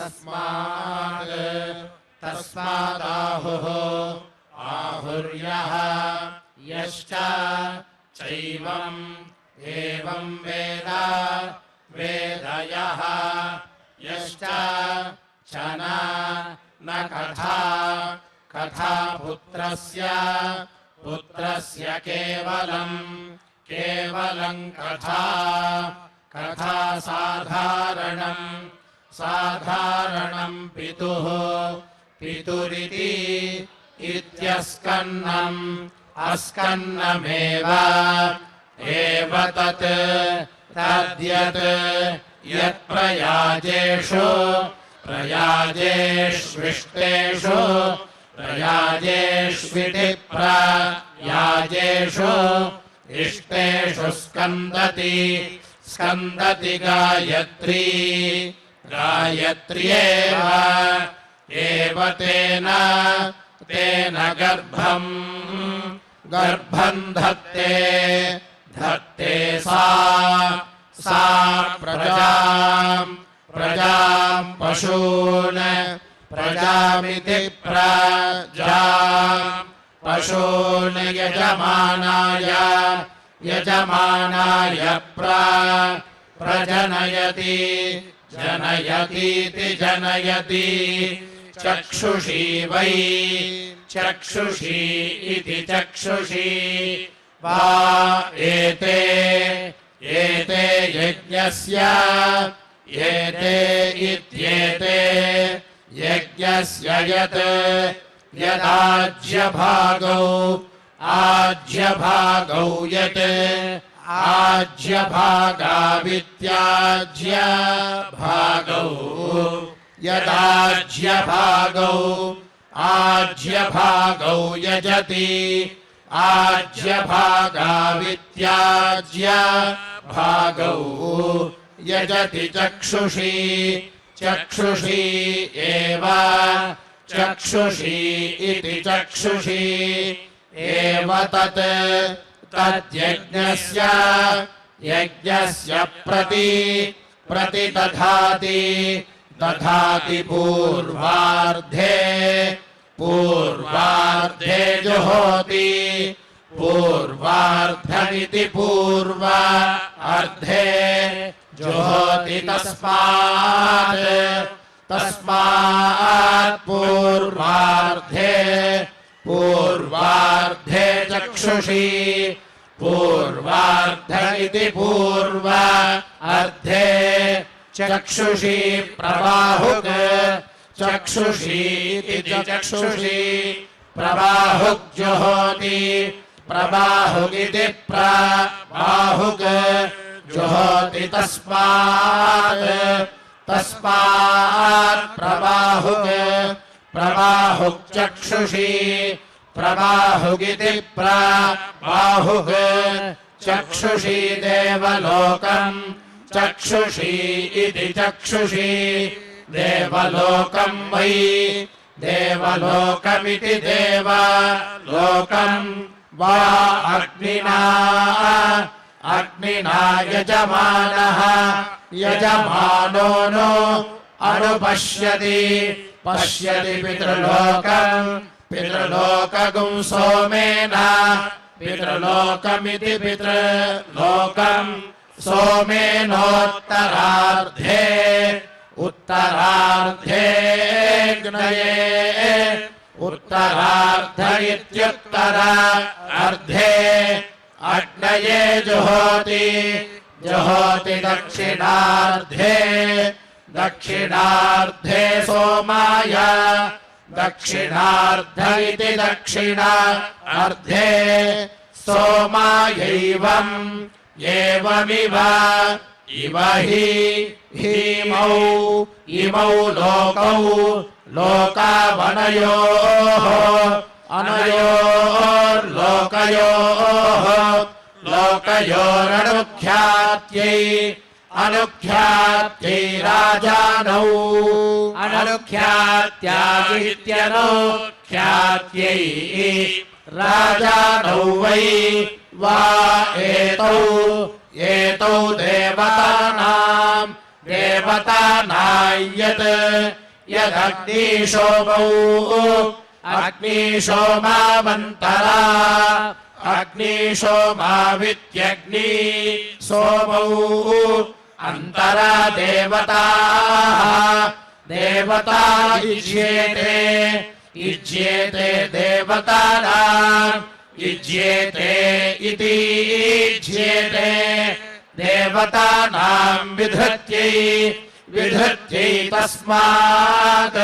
तस्मात् तस्मादाहुः आहुर्यः यश्च चैवम् एवं वेद वेदयः यश्च च न कथा कथा पुत्रस्य केवलम् कथा कथा साधारणम् पितुरिति इत्यस्कन्नम् अस्कन्नमेव एव तद्यत् प्रयाजेष्विति प्रयाजेषु इष्टेषु स्कन्दति गायत्र्येव तेन गर्भं धत्ते सा प्रजां पशून् प्रजामिति पशून् यजमानाय प्रजनयति जनयति चक्षुषी वै चक्षुषी इति चक्षुषी वा एते यज्ञस्य इत्येते यज्ञस्य यदाज्यभागौ यत् आज्यभागावित्याज्यभागौ यदाज्यभागौ यजति आज्यभागावित्याज्यभागौ यजति चक्षुषी एव चक्षुषी इति चक्षुषी एव तद्यज्ञस्य प्रति दधाति पूर्वार्धे जुहोति पूर्वार्धमिति पूर्वार्धे जुहोति तस्मात् पूर्वार्धे चक्षुषी पूर्वार्ध इति पूर्वार्धे चक्षुषी प्रबाहुक् चक्षुषी इति चक्षुषी प्रबाहुक् जुहोति प्रबाहुगिति प्रबाहुक् जुहोति तस्मात् प्रबाहुक् चक्षुषी प्रबाहुगिति प्रबाहुक् चक्षुषी देवलोकम् चक्षुषी इति चक्षुषी देवलोकम् वै देवलोकमिति देवलोकम् वा अग्निना यजमानो नो अनुपश्यति पितृलोकगुं सोमेन पितृलोकमिति पितृलोकम् सोमेनोत्तरार्धे उत्तरार्धेऽग्नये उत्तरार्ध इत्युत्तरार्धे अग्नये जुहोति दक्षिणार्धे सोमाय दक्षिणार्ध इति दक्षिणार्धे सोमायैवम् एवमिव इमौ अनुख्यात्यै राजानौ अनुख्यात्यागित्यनुख्यात्यै राजानौ वै वा एतौ देवतानां देवतानायत् यदग्निशोमौ अग्निशोमावन्तरा अग्निशोमावित्यग्नि सोमौ अन्तरा देवताः देवता इज्येते इज्येते देवतानाम् इज्येते इति इज्येते देवतानाम् विधृत्यै विधृत्यै तस्मात्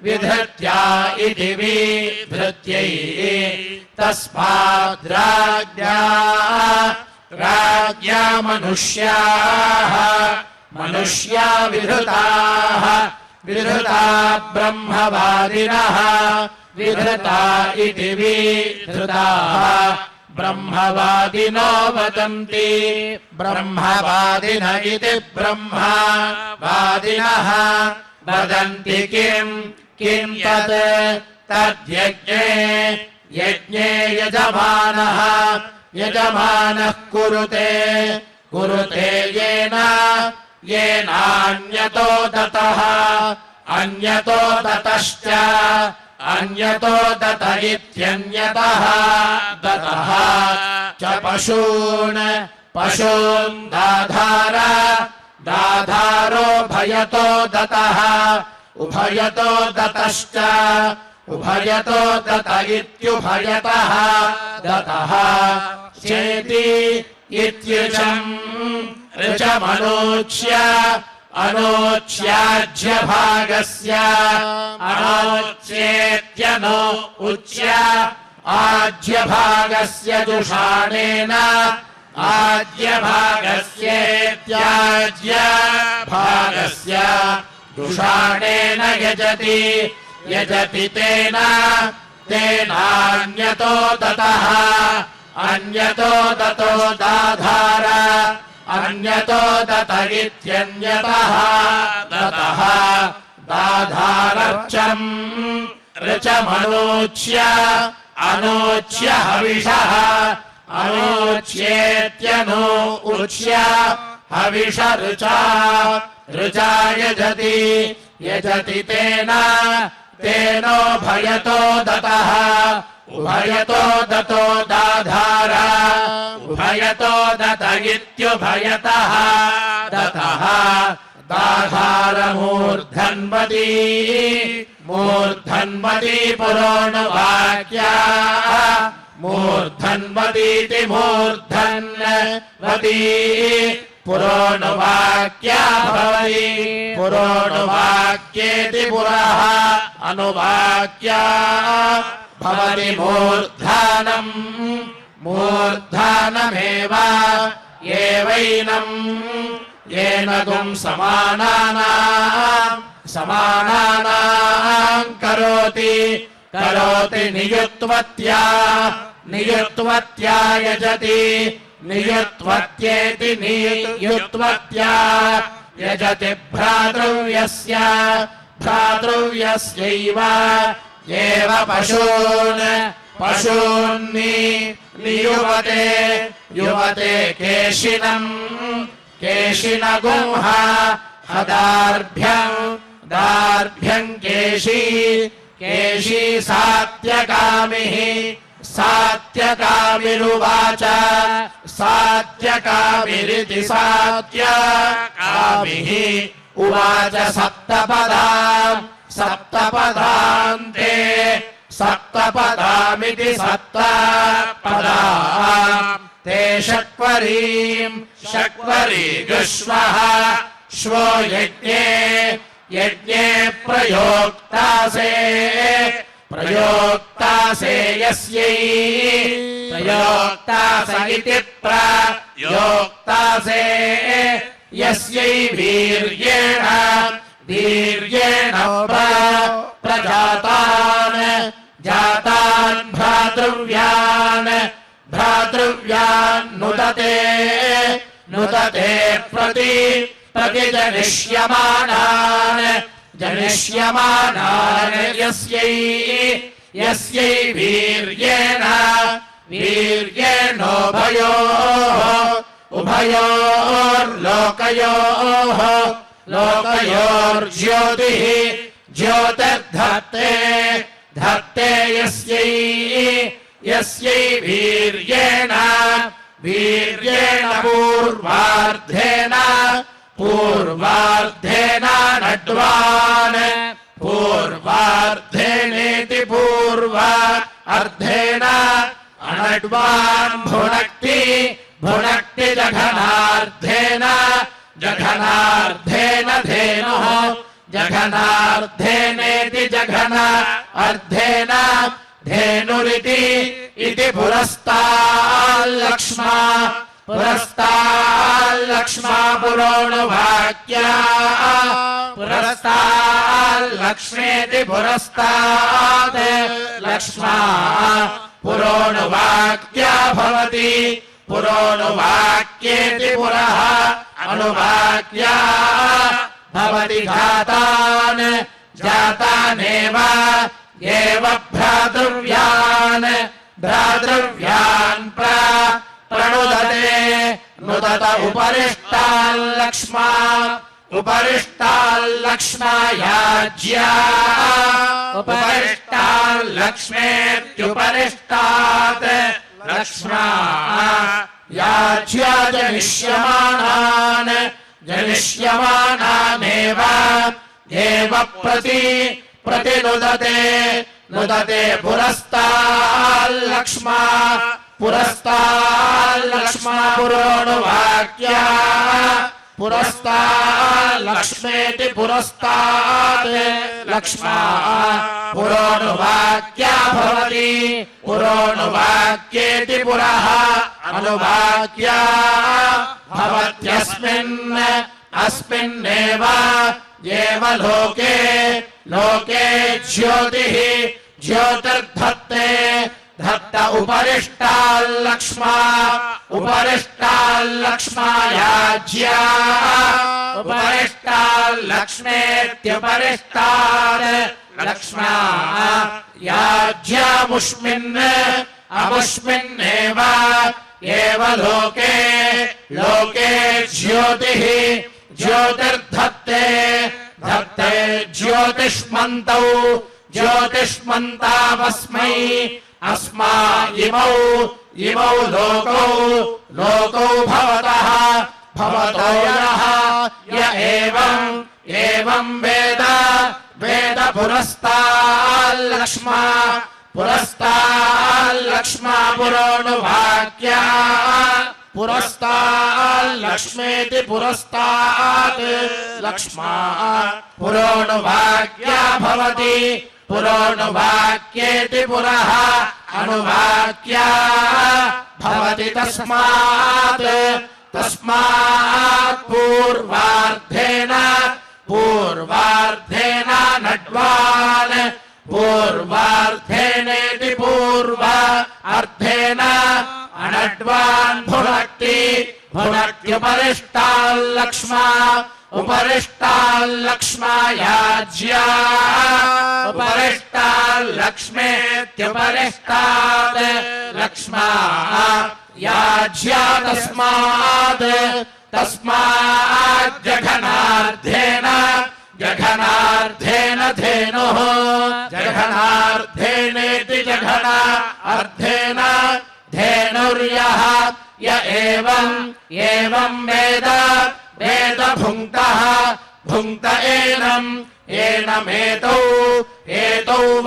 विधृत्या इति विधृत्यै तस्मात् राज्ञा राज्ञा मनुष्याः मनुष्या विधृताः विधृता ब्रह्मवादिनः विधृता इति विधृताः ब्रह्मवादिनो वदन्ति ब्रह्मवादिन इति ब्रह्मवादिनः वदन्ति किं किं तत् तद्यज्ञे यज्ञे यजमानः यजमानः कुरुते कुरुते येन येनान्यतो दतः अन्यतो दतश्च अन्यतो दत इत्यन्यतः दतः च पशून् पशून् दाधार दाधारो भयतो दतः उभयतो दतश्च उभयतो दत इत्युभयतः दतः चेति इत्युचम् ऋचमनोच्य अनोच्याज्य भागस्य अनोच्येत्यनो उच्य आज्य भागस्य जुषाणेन आज्य भागस्येत्याज्य भागस्य जुषाणेन यजति यजति तेन तेनान्यतो दतः अन्यतो दतो दाधार अन्यतो दत इत्यन्यतः दतः दाधारर्चम् ऋचमनोच्य अनोच्य हविषः अनोच्येत्यनो उच्य हविष ऋचा ऋचा यजति यजति तेन तेनो भयतो दतः उभयतो दतो दाधार उभयतो दत इत्युभयतः दतः दाधार मूर्धन्वती मूर्धन्वती पुरोणवाक्या मूर्धन्वतीति मूर्धन्वती पुरोणवाक्या भवति पुरोणवाक्येति पुरः अनुवाक्या भवति मूर्धानम् मूर्धानमेव एवैनम् येन गुं समानानाम् समानानाम् करोति करोति नियुत्वत्या नियुत्वत्या यजति नियुत्वत्येति नियुत्वत्या यजति भ्रातृव्यस्य भ्रातृव्यस्यैव एव पशून् पशून्नि नियुवते युवते केशिनम् केशिनगुंह हदार्भ्यम् दार्भ्यम् केशी केशी सात्यकामिः सात्यकामिरुवाच सात्यकामिरिति सात्यकामिः उवाच सप्तपदाम् सप्तपदान्ते सप्तपदामिति सप्तपदाम् ते षट्वरीम् षट्वरीगुष्वः श्वो यज्ञे यज्ञे प्रयोक्तासे प्रयोक्तासे यस्यै प्रयोक्तास इति प्रयोक्तासे यस्यै वीर्येण वीर्येण प्रजातान् जातान् भ्रातृव्यान् भ्रातृव्यान् नुदते नुदते प्रतिजनिष्यमानान् जनिष्यमानान् यस्यै यस्यै वीर्येण वीर्येणोभयोः उभयोर्लोकयोः लोकयोर्ज्योतिः ज्योतिर्धत्ते धत्ते यस्यै वीर्येण पूर्वार्धेन नड्वान् पूर्वार्धेनेति पूर्व अर्धेन अनड्वान् भुनक्ति जघनार्धेन धेनुः जघनार्धेनेति जघन अर्धेन धेनुरिति इति पुरस्ताल्लक्ष्मा पुरोणुवाक्या पुरस्ताल्लक्ष्मेति पुरस्तात् लक्ष्मा पुरोणुवाक्या भवति पुरोणुवाक्येति पुरः अनुवाक्या भवति जातानेव भ्रातृव्यान् प्रणुदते नुदत उपरिष्टाल्लक्ष्मा याज्या उपरिष्टाल्लक्ष्मेत्युपरिष्टात् लक्ष्मा याज्या जनिष्यमानानेव प्रतिनुदते पुरस्ताल्लक्ष्मा पुरोणुवाक्या पुरस्ताल्लक्ष्मेति पुरस्तात् लक्ष्मा पुरोणुवाक्या भवति पुरोणुवाक्येति पुरः अनुवाक्या भवत्यस्मिन्नेव लोके ज्योतिर्धत्ते धत्त उपरिष्टाल्लक्ष्मा याज्या उपरिष्टाल्लक्ष्मेत्युपरिष्टात् लक्ष्मा याज्यामुष्मिन्नेव लोके ज्योतिर्धत्ते ज्योतिष्मन्तावस्मै इमौ लोकौ भवतो य एवं वेद पुरस्ताल्लक्ष्मा पुरोणुवाक्या पुरस्ताल्लक्ष्मेति पुरस्तात् लक्ष्मा पुरोणुवाक्या भवति पुरोणुवाक्येति पुरः अनुवाक्या भवति तस्मात् पूर्वार्धेन नड्वान् पूर्वार्धेनेति पूर्व अर्धेन अनड्वान् उपरिष्टाल्लक्ष्मा याज्या उपरिष्टाल्लक्ष्मेत्युपरिष्टात् लक्ष्मा याज्या तस्मात् जघनार्धेन धेनुः जघनार्धेनेति जघन अर्धेन धेनुर्यः य एवं वेद भुङ्क्त एनमेतौ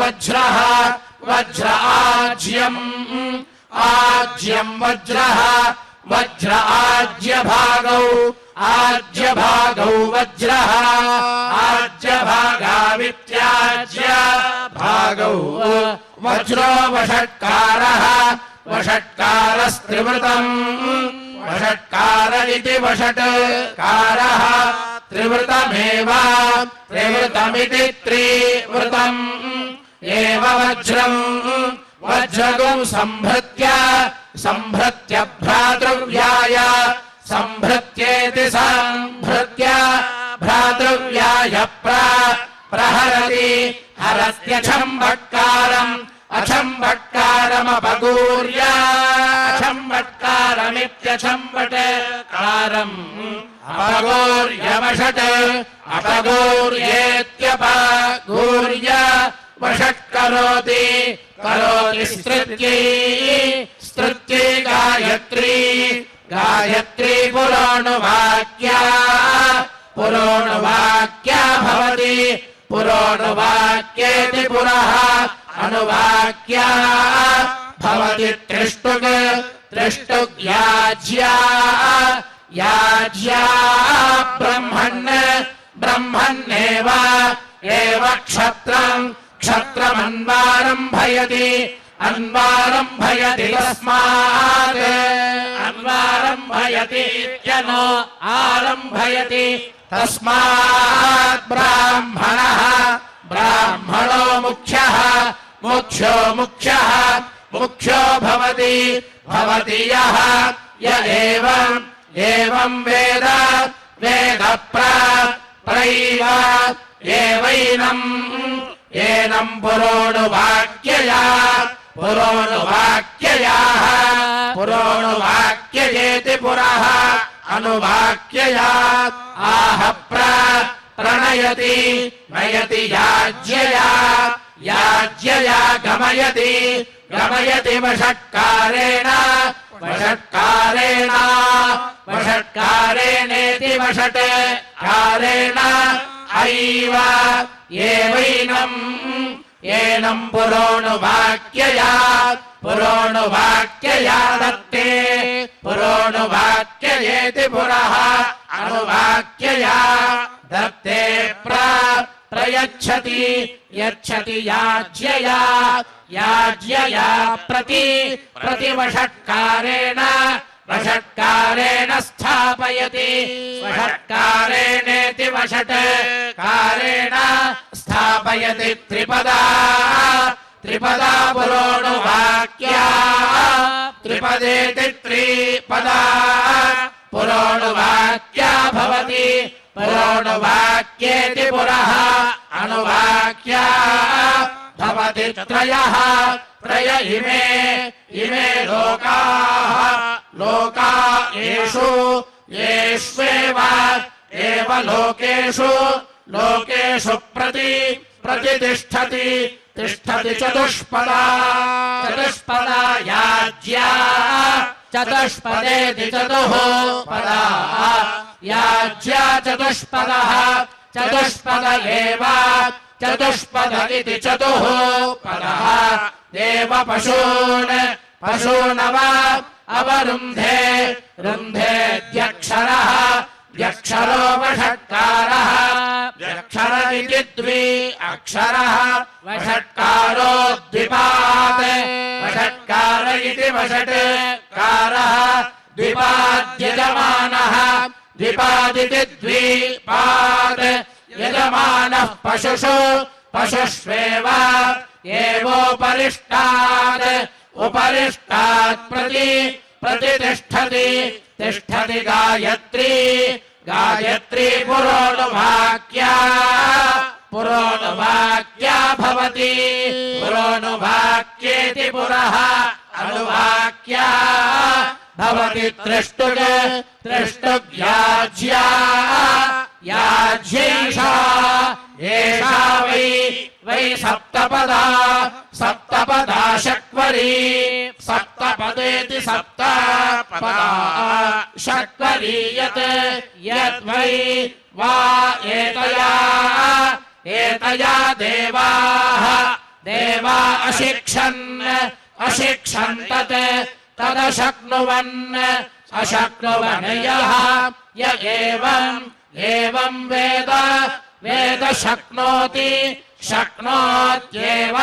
वज्र आज्यं वज्र आज्यभागौ वज्रः आज्यभागावित्याज्य भागौ वज्रो वषट्कारस्त्रिवृतम् वषट्कार इति वषट्कारः त्रिवृतमिति त्रिवृतम् एव वज्रगौ सम्भृत्य भ्रातृव्याय सम्भृत्येति सम्भृत्य भ्रातृव्याय प्रहरति हरत्यच्छम्बट्कारम् अचम्बट्कारमपगूर्य अचम्बट्कारमित्यचम्बट्कारम् अपगूर्यवषट् अपगूर्येत्यपगूर्य वषट्करोति करोति स्तृत्यै स्तृत्यै गायत्री गायत्री पुरोणुवाक्या पुरोणुवाक्या भवति पुरोणुवाक्येति पुरः अनुवाक्या भवति त्रिष्टुक् त्रिष्टुक्याज्या याज्या ब्रह्मन् ब्रह्मन्नेव एव क्षत्रम् क्षत्रमन्वारम्भयति अन्वारम्भयति तस्मात् अन्वारम्भयति इत्यनो आरम्भयति तस्मात् ब्राह्मणः ब्राह्मणो मुख्यः मुख्यो मुख्यः मुख्यो भवति भवति यः य एवं वेद वेद प्रैव एवैनम् एनम् पुरोणुवाक्यया पुरोणुवाक्ययाः पुरोणुवाक्ययेति पुरः अनुवाक्यया आह प्रणयति नयति याज्यया याज्यया गमयति गमयति वषट्कारेण वषट्कारेण वषट्कारेणेति वषट्कारेण ऐव एवैनम् एनम् पुरोणुवाक्यया पुरोणुवाक्यया दत्ते पुरोणुवाक्ययेति पुरः अनुवाक्यया दत्ते प्रयच्छति यच्छति याज्यया याज्यया प्रतिवषट्कारेण वषट्कारेण स्थापयति वषट्कारेणेति वषट्कारेण स्थापयति त्रिपदा त्रिपदा पुरोणुवाक्या त्रिपदेति त्रिपदा पुरोणुवाक्या भवति पुरोणुवाक्येति पुरः अनुवाक्या भवति त्रयः त्रय इमे लोकाः लोका येष्वेव एव लोकेषु लोकेषु प्रतिष्ठति तिष्ठति चतुष्पदा चतुष्पदा याज्या चतुष्पदेति चतुः पदा याज्या चतुष्पदः चतुष्पद एव चतुष्पद इति चतुः पदः देव पशूनव अवरुन्धे रुन्धेद्यक्षरः द्यक्षरो वषट्कारः द्यक्षर इति द्वि अक्षरः वषट्कारो द्विपात् वषट्कार इति वषट्कारः द्विपाद्यजमानः द्विपादिति द्विपात् यजमानः पशुषु पशुष्वेव एवोपरिष्टात् उपरिष्टात् प्रतिष्ठति तिष्ठति गायत्री गायत्री पुरोणुवाक्या पुरोणुवाक्या भवति पुरोणुवाक्येति पुरः अनुवाक्या भवति त्रिष्टुक् त्रिष्टुक्याज्या याज्यैषा एषा वै सप्तपदा सप्तपदा षट्वरी सप्तपदेति सप्तपदा षट्वरी यद्वै वा एतया देवा अशिक्षन् तदशक्नुवन् अशक्नुवन् यः य एवं वेद शक्नोति शक्नोत्येव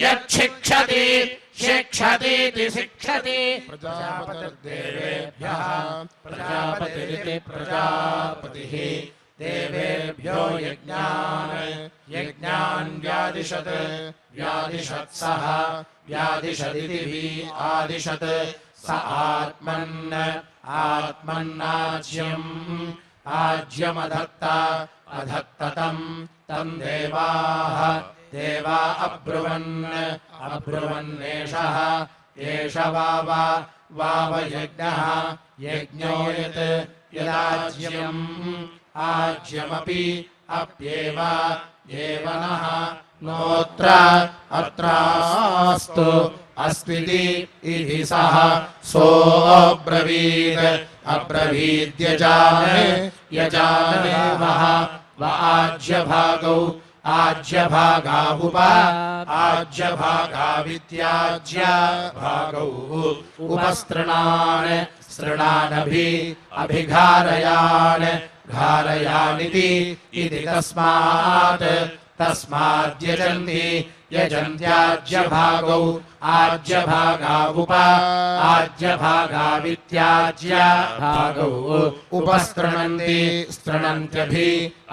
यच्छिक्षति शिक्षतीति शिक्षति प्रजापतिर्देवेभ्यः प्रजापतिरिति प्रजापतिः देवेभ्यो यज्ञान् व्यादिशत्सः व्यादिशदिति आदिशत् स आत्मन्नाज्यमधत्त अधत्ततं तं देवाः देवा अब्रुवन्नेषः एष वावयज्ञः यज्ञो यत् यदाज्यम् आज्यमपि अप्येव नः नोऽत्र अत्रास्तु अस्त्विति इति सः यजामे वः आज्यभागावित्याज्य भागौ अभिघारयानिति इति तस्माद्यजन्ति यजन्त्याज्यभागौ आज्यभागावित्याज्य भागौ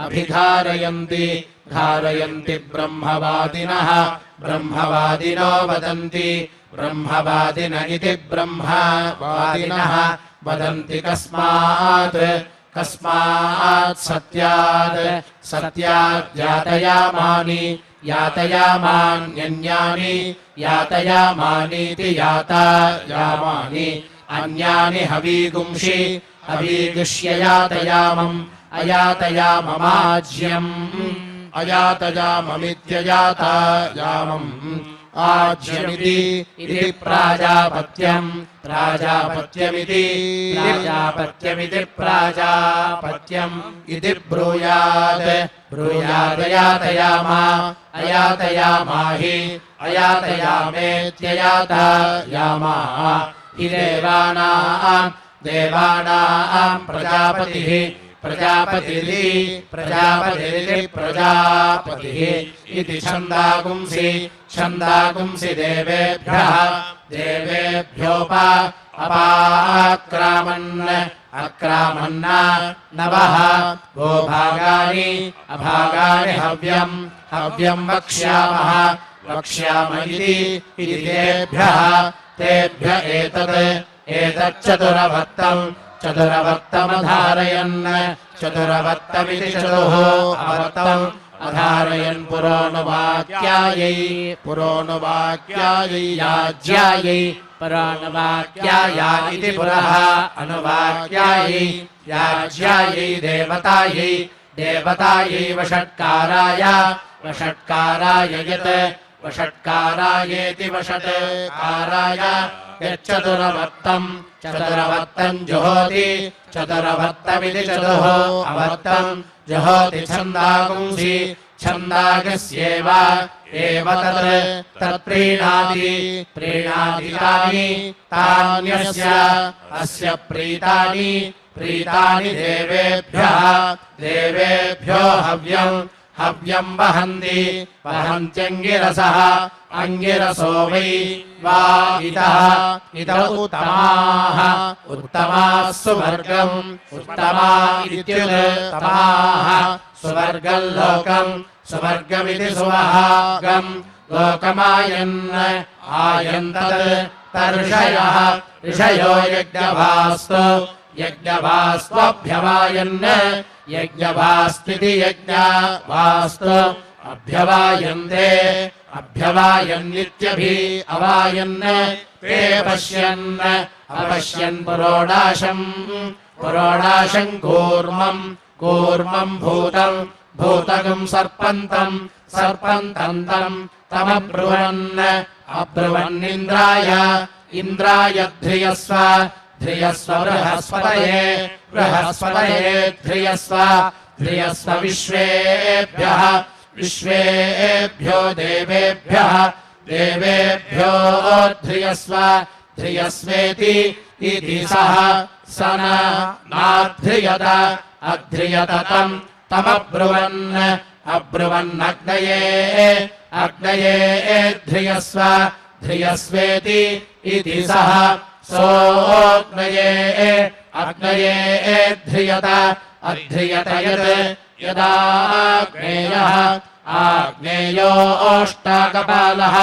अभिघारयन्ति ब्रह्मवादिनो वदन्ति इति ब्रह्मवादिनः वदन्ति कस्मात् यातयामानीति यातयामानि अन्यानि हवीगुंष्य यातयामम् अयातयाममित्ययातयामम् आज्यमिति इति प्राजापत्यमिति प्राजापत्यम् इति अयातयामाहि अयातयामेत्ययातयामा हि देवानाम् प्रजापतिः इति छन्दागुंसि देवेभ्योऽपाक्रामन्न नवः गोभागानि अभागानि हव्यम् वक्ष्याम इति तेभ्य एतच्चतुरवक्तमधारयन् चतुरवक्तमिति अधारयन् पुरोनुवाक्यायै याज्यायै पुराणवाक्याया इति पुरः अनुवाक्यायै याज्यायै देवतायै वषट्काराय वषट्कारायेति वषट्काराय यच्चतुरवक्तम् जुहोति चतुरवक्तमिति अवक्तम् जुहोति छन्दागस्येव तत्प्रीणाति तान्यस्य अस्य प्रीतानि देवेभ्यो हव्यम् वहन्त्यङ्गिरसः अङ्गिरसो वै वा इत उत्तमाः सुवर्गम् सुवर्गम् सुवर्गमिति सुवहागम् लोकमायन् ऋषयो यज्ञवास्त्वभ्यवायन् यज्ञवास्त्विति यज्ञवास्तु अभ्यवायन्नित्यभिअवायन् ते अपश्यन् पुरोडाशम् कूर्मम् भूतगम् सर्पन्तम् तमब्रुवन्निन्द्राय धियस्व बृहस्पतये धियस्व विश्वेभ्यो देवेभ्यो धियस्वेति इति सः स नाध्रियत अध्रियत तमब्रुवन्नग्नये धियस्वेति इति सः सोऽग्नये ध्रियत अध्रियत यदाग्नेयः आग्नेयोऽष्टाकपालः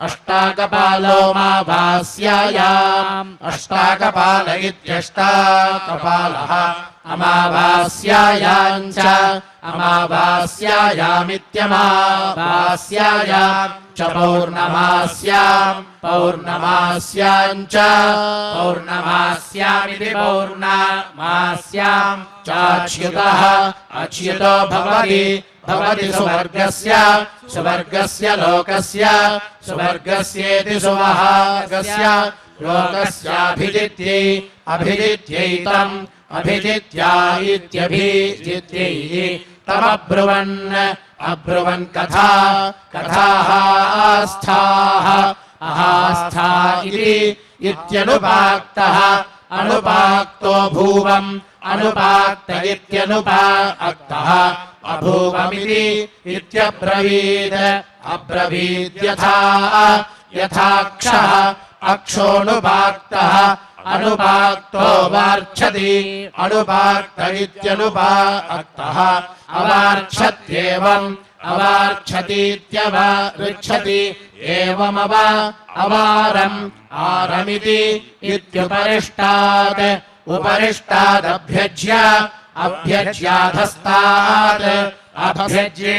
अष्टाकपालो अमावास्यायाम् अष्टाकपाल इत्यष्टाकपालः अमावास्यायाम् च अमावास्यायामित्यमावास्यायाम् च पौर्णमास्याम् पौर्णमास्याम् च पौर्णमास्यामिति पौर्णमास्याम् चाच्युतः अच्युतो भवति भवति सुवर्गस्य सुवर्गस्य लोकस्य सुवर्गस्येति सुवहागस्य लोकस्याभिजित्यै अभिजित्यैतम् अभिजित्या इत्यभिजित्यै तमब्रुवन् अब्रुवन् कथा कथाः आस्थाः अहास्था इति इत्यनुपाक्तः अनुपाक्तो भूवम् अनुपाक्त इत्यनुपाक्तः अभूवमिति इत्यब्रवीत् अब्रवीद्यथा यथाक्षः अक्षोऽनुपाक्तः अनुपाक्तो वार्च्छति अनुपाक्त इत्यनुपाक्तः अवार्च्छत्येवम् अवार्च्छतीत्यवृच्छति एवमव अवारम् आरमिति इत्युपरिष्टात् उपरिष्टादभ्यज्य अभ्यज्याधस्तात्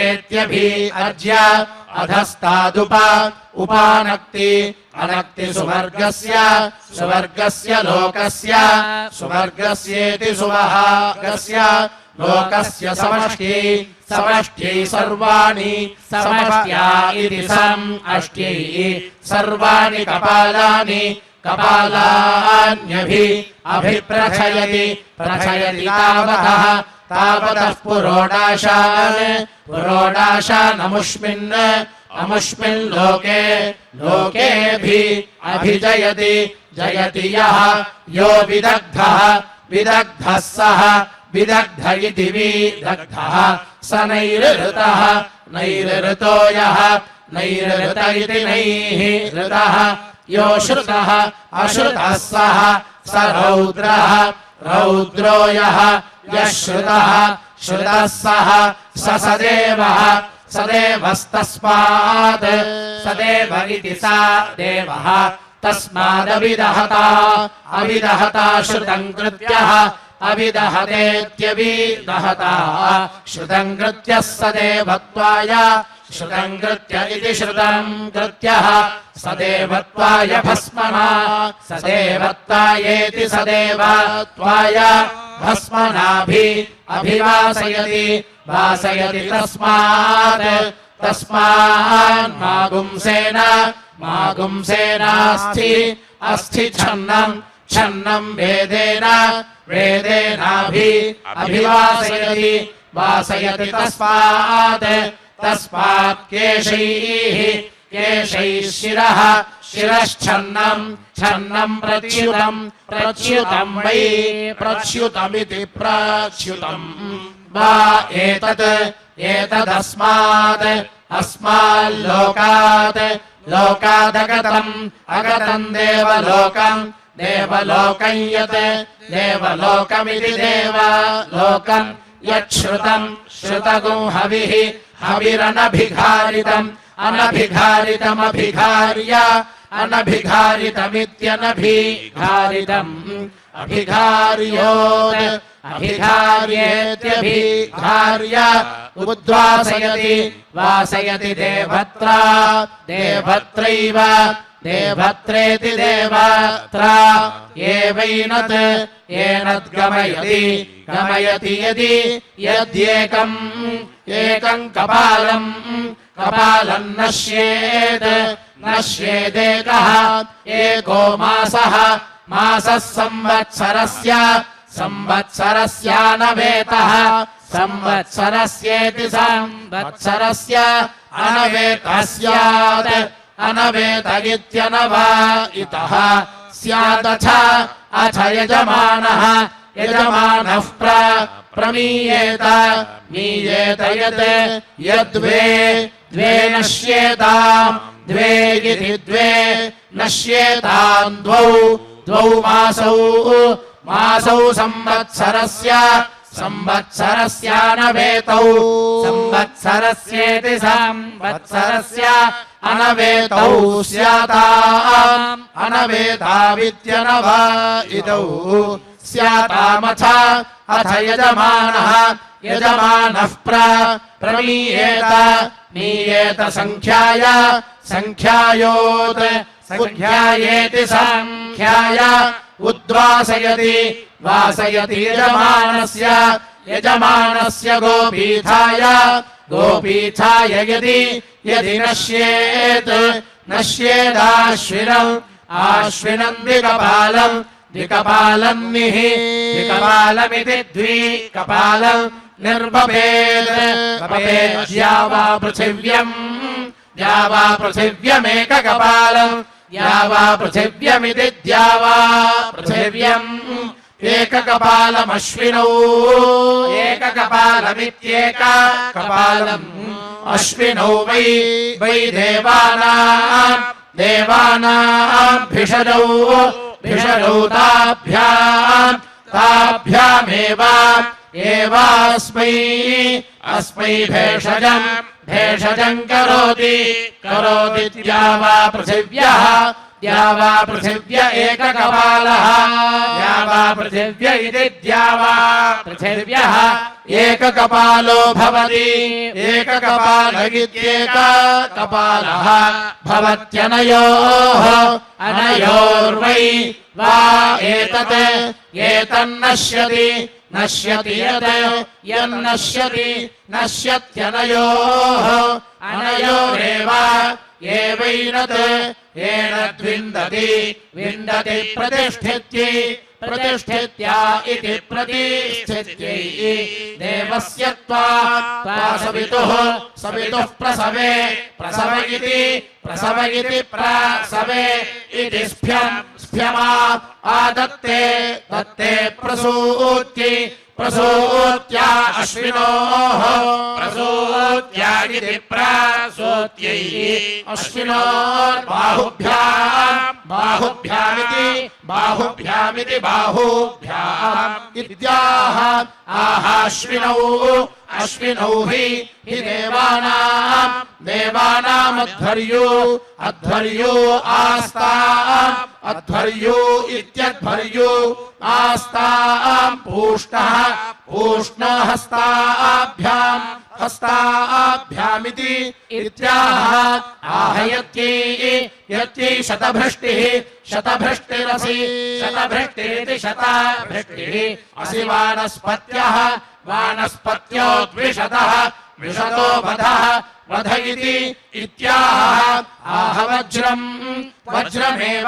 अभ्यज्येत्यभिअज्य अधस्तादुप उपानक्ति अनक्ति सुवर्गस्य सुवर्गस्य लोकस्य सुवर्गस्येति सुवहागस्य लोकस्य समष्टि समष्ट्यै सर्वाणि समष्ट्या इति समष्ट्यै सर्वाणि कपालानि कपालान्यभि अभिप्रथयति प्रथयति तावतः तावतः पुरोडाशान् पुरोडाशानमुष्मिन् अमुष्मिन् लोके लोकेभि अभिजयति जयति यः यो विदग्धः विदग्धः सः विदग्ध इति विदग्धः स नैरृतः नैरृतो यः नैरृत इति नैरृतः यो श्रुतः अश्रुतः सः स रौद्रः रौद्रो यः यः श्रुतः श्रुतः सः स सदेवः सदेवस्तस्मात् सदेव इति स देवः तस्मादविदहता अविदहता श्रुतम् कृत्यः अविदहतेत्यविदहता श्रुतम् कृत्यः सदेवत्वाय श्रुतम् कृत्य इति श्रुतम् कृत्यः सदेवत्वाय भस्मना सदेवत्वायेति सदेवत्वाय भस्मनाभि अभिवासयति वासयति तस्मात् तस्मान्मागुंसेन मागुंसेनास्थि अस्थि छन्नम् छन्नम् वेदेन वेदेनाभि अभिवासयति वासयति तस्मात् तस्मात् केशैः केशैः शिरः शिरश्छन्नम् छन्नम् प्रच्युतम् प्रच्युतम् वै प्रच्युतमिति प्रच्युतम् वा एतत् एतदस्मात् अस्माल्लोकात् लोकादगतम् अगतम् देवलोकम् देवलोकम् यत् देवलोकमिति देवलोकम् यच्छ्रुतम् श्रुतगो हविः हविरनभिघारितम् अनभिघारितमभिघार्य अनभिघारितमित्यनभिघारितम् अभिघार्योत् अभिघार्येत्यभिघार्य उद्वासयति वासयति देवत्रा देवत्रैव देवत्रेति देवत्रा एवैनत् येनद्गमयति गमयति यदि यद्येकम् एकम् कपालम् कपालम् नश्येत् नश्येदेकः एको मासः मासः संवत्सरस्य संवत्सरस्यानवेतः संवत्सरस्येति संवत्सरस्य अनवेतः स्यात् अनवेत इत्यनवायितः स्यादथ अथ यजमानः यजमानः प्रमीयेत मीयेत यत् यद्वे द्वे नश्येताम् द्वे इति द्वे नश्येताम् द्वौ द्वौ मासौ मासौ संवत्सरस्य संवत्सरस्यानवेतौ संवत्सरस्येति संवत्सरस्य अनवेतौ स्याताम् अनवेतावित्यनवा इदौ स्यातामथ अथ यजमानः यजमानः प्रमीयेत मीयेत संख्याय संख्यायोत् संख्यायेति संख्याय उद्वासयति वासयति यजमानस्य गोपीठाय गोपीठाय यदि नश्येत् नश्येदाश्विनम् आश्विनम् द्विकपालम् द्विकपालमिति द्विकपालम् निर्वपेत् वपेद्या वा पृथिव्यमेककपालम् या वा पृथिव्यमिति द्या वा पृथिव्यम् एककपालमश्विनौ एककपालमित्येककपालम् अश्विनौ वै देवानाम् भिषजौ ताभ्यामेवास्मै भेषजम् करोति द्या वा पृथिव्य एककपालः द्या वा पृथिव्य इति द्या वा पृथिव्यः एककपालो भवति एककपाल इत्येककपालः भवत्यनयोः अनयोर्वै वा एतन्नश्यति नश्यत्यनयोः अनयोरेव विन्दति प्रतिष्ठित्या इति प्रतिष्ठित्यै देवस्य त्वा सवितुः प्रसव इति प्रसवे इति स्फ्यमा आदत्ते प्रसूत्या अश्विनोः प्रसूत्या इति प्रसूत्यै बाहुभ्यामिति बाहुभ्याम् इत्याह अश्विनौ हि देवानामध्वर्यो अध्वर्यो इत्यध्वर्यो आस्ताम् पूष्णः हस्ताभ्यामिति इत्याह यत्यै शतभृष्टिरिति शतभृष्टिः असि वानस्पत्यो द्विशतः विशतो वध इति इत्याह वज्रमेव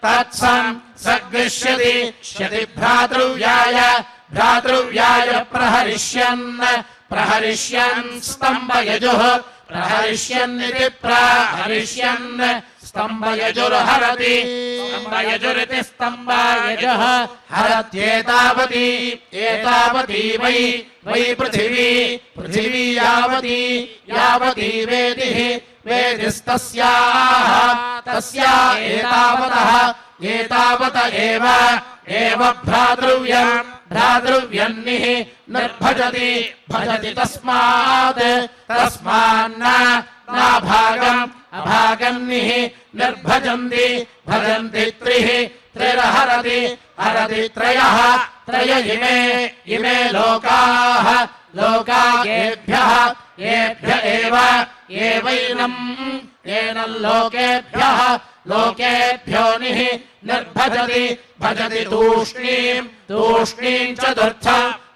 तत्सम् सगृह्यति भ्रातृव्याय प्रहरिष्यन् स्तम्भयजुः प्रहरिष्यन्निति प्रहरिष्यन् स्तम्भयजुर्हरति स्तम्भयजुरिति स्तम्भयजः हरत्येतावती वै पृथिवी यावती वेदिस्तस्या एतावत एव भ्रातृव्यन्निः भजति तस्मान्न अभागन्निः भजन्ति त्रिरहरति त्रयः इमे लोकाः येभ्य एवैनम् लोकेभ्यो निः भजति तूष्णीम्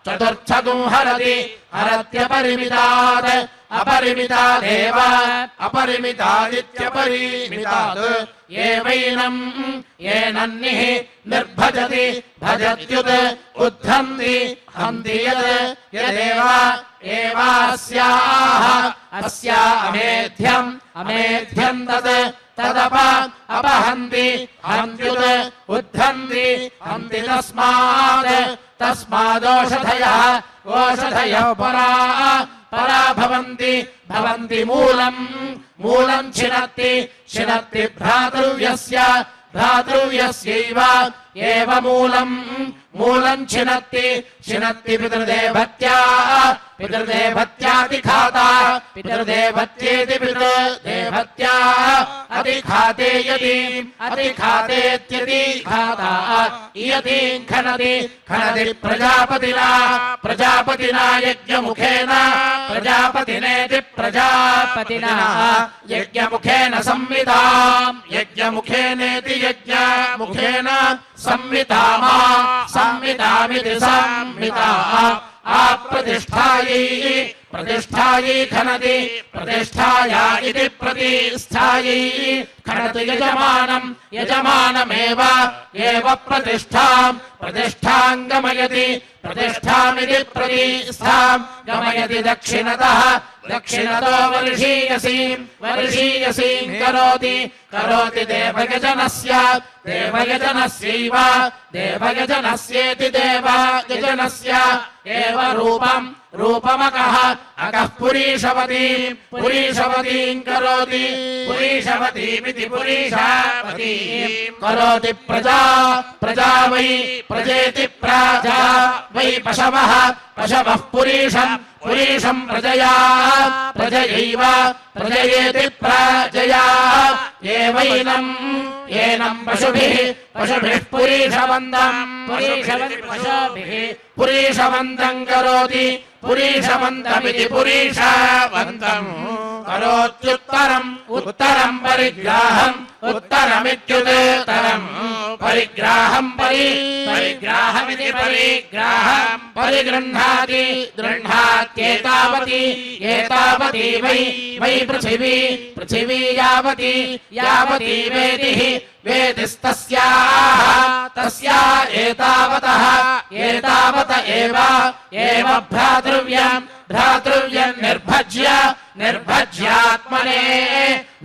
चतुर्थगुं हरत्यपरिमितात् अपरिमितादेव अपरिमितादित्यपरिमितात् येनन्निः भजत्युत् उद्धन्ति हन्ति अस्या अमेध्यम् अपहन्ति हन्त्युत् उद्धन्ति हन्ति तस्मादोषधयः परा भवन्ति मूलम् छिनत्ति भ्रातृव्यस्यैव एव मूलम् मूलम् छिनत्ति छिनत्ति पितृदेवत्या पितृदेवत्यातिखाता पितृदेवत्येति पितृदेवत्या अतिखाते यतीम् अतिखातेत्यतिखाता इयतीम् खनति खनति प्रजापतिना प्रजापतिना यज्ञमुखेन प्रजापतिनेति प्रजापतिना यज्ञमुखेन संविदाम् यज्ञमुखेनेति यज्ञमुखेन संविदामा संविदामिति संविदा आप्रतिष्ठायै प्रतिष्ठायै खनति प्रतिष्ठाया इति प्रतिष्ठायै खनति यजमानम् यजमानमेव एव प्रतिष्ठाम् प्रतिष्ठाम् गमयति प्रतिष्ठामिति प्रतिष्ठाम् गमयति दक्षिणतः दक्षिणतो वर्षीयसीम् वर्षीयसीम् करोति करोति देवयजनस्य देवयजनस्यैव देवयजनस्येति देवयजनस्य एव रूपम् रूपमकः अकः पुरीशवतीम् पुरीशवतीम् करोति पुरीशवतीमिति पुरीशावतीम् करोति प्रजा प्रजा वै प्रजेति प्रजा वै पशवः पशवः पुरीशम् पुरीशम् प्रजया प्रजयैव प्रजयेति प्रजया एवैनम् एनम् पशुभिः पशुभिः पुरीशवन्दम् पशुभिः पुरीशवन्दम् करोति पुरीशवन्दमिति पुरीशवन्दम् करोत्युत्तरम् उत्तरम् परिग्राहम् उत्तरमित्युत्तरम् परिग्राहम् परिग्राहमिति परिग्राहम् परिगृह्णाति गृह्णात्येतावती एतावती वै वै पृथिवी पृथिवी यावती यावती वेदिः वेदिस्तस्याः तस्या एतावतः एतावत एव भ्रातृव्यम् भ्रातृव्यम् निर्भज्य निर्भज्यात्मने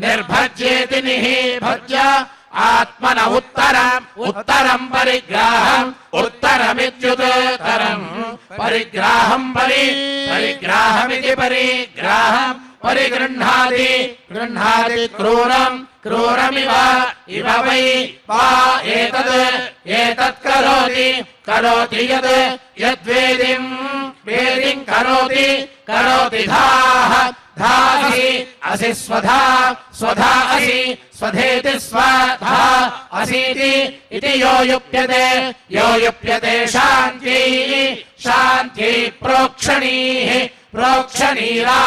निर्भज्येति निभज्य आत्मन उत्तरम् उत्तरम् परिग्राहम् उत्तरमित्युत्तरम् परिग्राहम् परिग्राहमिति परिग्राहम् परिगृह्णाति गृह्णाति क्रूरम् क्रूरमिव इव वै वा एतत् करोति करोति यद् यद्वेदिम् वेदिम् करोति करोति धाः धासि असि स्वधा स्वधा असि स्वधेति स्वधा असीति इति यो युप्यते शान्त्यै शान्त्यै प्रोक्षणीः प्रोक्षणीरा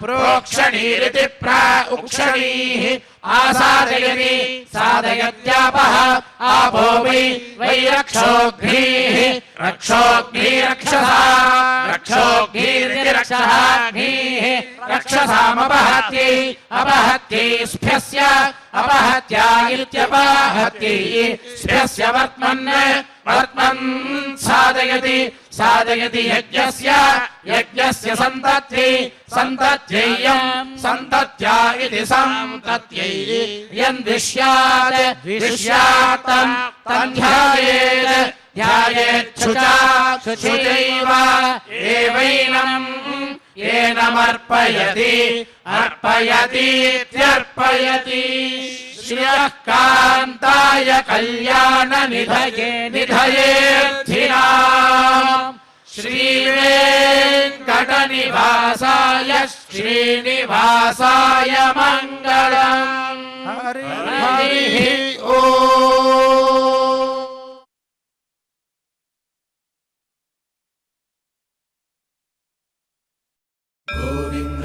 प्रोक्षणीरिति प्रोक्षणीः आसादयति सादयत्यापः आपो वै वै रक्षोग्निः रक्षोग्निरक्षसा रक्षोग्निरिति रक्षसाग्निः रक्षसामपहत्यै अपहत्यै स्फस्य अपहत्या इत्यपहत्यै स्फस्य वर्त्मन् वर्त्मन् साधयति साधयति यज्ञस्य यज्ञस्य सन्तत्यै सन्तत्यैयम् सन्तत्या इति सन्तत्यै यन्विष्यात् विष्यात्तम् तन्ध्यायेत् ध्यायेच्छुचा शुचैव एवैनम् येनमर्पयति अर्पयतीत्यर्पयति श्रियः कान्ताय कल्याणनिधये निधयेऽर्थिनाम् श्रीवेङ्कटनिवासाय श्रीनिवासाय मङ्गलम् हरिः ओम्। गोविन्द